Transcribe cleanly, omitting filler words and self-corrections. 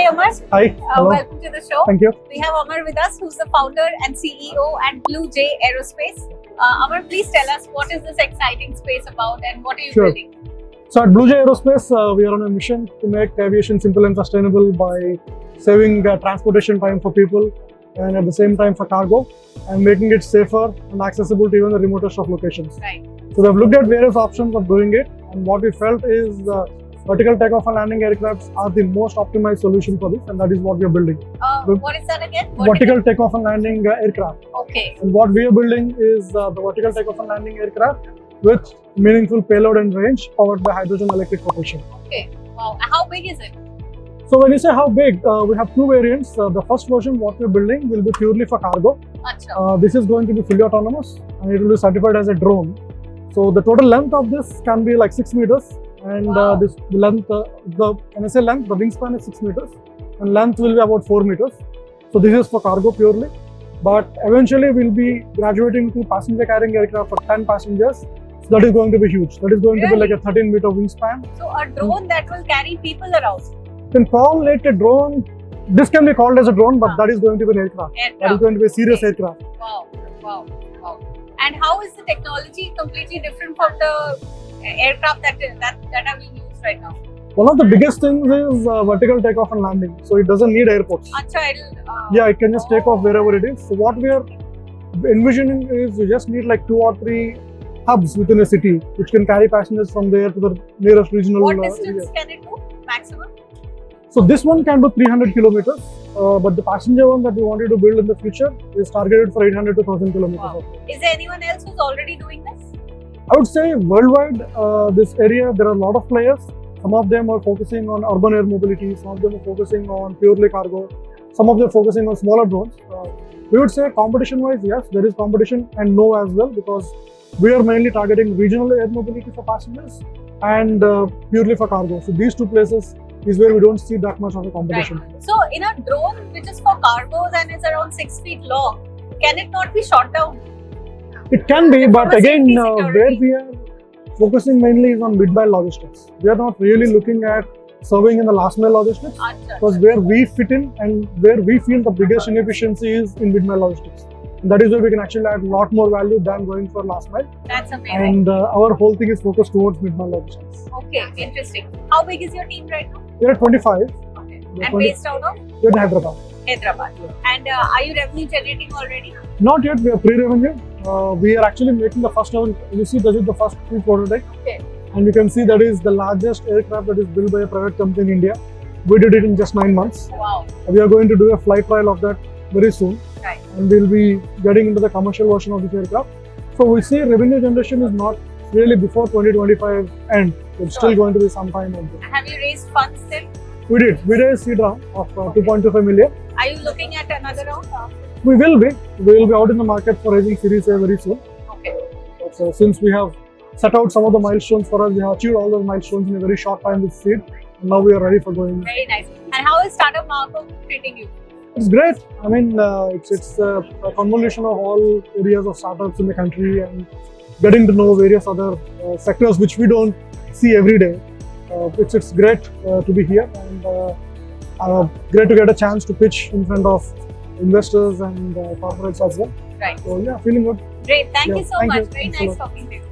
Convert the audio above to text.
Amar. Hi. Hello. Welcome to the show. Thank you. We have Amar with us, who's the founder and CEO at BluJ Aerospace. Amar, please tell us what is this exciting space about and what are you Sure. building? So at BluJ Aerospace, we are on a mission to make aviation simple and sustainable by saving transportation time for people and at the same time for cargo and making it safer and accessible to even the remotest of locations. Right. So we have looked at various options of doing it, and what we felt is vertical takeoff and landing aircrafts are the most optimized solution for this, and that is what we are building. What is that again? Vertical takeoff and landing aircraft. Okay. And what we are building is the vertical takeoff and landing aircraft with meaningful payload and range powered by hydrogen electric propulsion. Okay. Wow. How big is it? So when you say how big, we have two variants. The first version, what we're building, will be purely for cargo. Achha. This is going to be fully autonomous and it will be certified as a drone. So the total length of this can be like 6 meters, and Wow. this length, when I say length, the wingspan is 6 meters, and length will be about 4 meters. So this is for cargo purely, but eventually we'll be graduating to passenger carrying aircraft for 10 passengers. So that is going to be huge. That is going to be like a 13-meter wingspan. So a drone that will carry people around. You can call it a drone. This can be called as a drone, but that is going to be an aircraft. That is going to be a serious aircraft. Wow. Wow. Wow. And how is the technology completely different from the aircraft that are being used right now? One of the biggest things is vertical takeoff and landing. So it doesn't need airports. Achha, Yeah, it can just take off wherever it is. So what we are envisioning is you just need like 2 or 3 hubs within a city, which can carry passengers from there to the nearest regional What area. distance can it do maximum? So this one can do 300 kilometers, but the passenger one that we wanted to build in the future is targeted for 800 to 1000 kilometers. Wow. Is there anyone else who's already doing this? I would say worldwide, this area, there are a lot of players. Some of them are focusing on urban air mobility, some of them are focusing on purely cargo, some of them are focusing on smaller drones. We would say competition-wise, yes, there is competition, and no as well, because we are mainly targeting regional air mobility for passengers and purely for cargo. So these two places is where we don't see that much of a competition. Right. So in a drone which is for cargos and is around 6 feet long, can it not be shot down? It can be, but From a again, safety where security. we are focusing mainly is on mid-mile logistics. We are not really looking at serving in the last mile logistics, because where we fit in and where we feel the biggest inefficiency is in mid-mile logistics. And that is where we can actually add a lot more value than going for last mile. That's amazing. And our whole thing is focused towards mid-mile logistics. Okay, interesting. How big is your team right now? We are at 25. Okay. We are And based out of We're in Hyderabad. Hyderabad. And are you revenue generating already? Not yet, we are pre-revenue. We are actually making the first one. You see, this is the first 2 prototype. Okay. And you can see that is the largest aircraft that is built by a private company in India. We did it in just 9 months. Wow. We are going to do a flight trial of that very soon. Right. And we'll be getting into the commercial version of this aircraft. So we see revenue generation is not really before 2025 end. It's still going to be some time on this. Have you raised funds still? We did. We raised seed round of 2.25 million. Are you looking at another round? We will be. We will be out in the market for raising Series A very soon. Okay. So since we have set out some of the milestones for us, we have achieved all those milestones in a very short time with seed. And now we are ready for going. Very nice. And how is Startup Marco treating you? It's great. I mean, it's a convolution of all areas of startups in the country and getting to know various other sectors which we don't see every day. It's great to be here, and great to get a chance to pitch in front of investors and corporates as well. Right. So yeah, feeling good. Great. Thank Yeah, you so thank much. you. Very Thanks a nice lot. talking to you.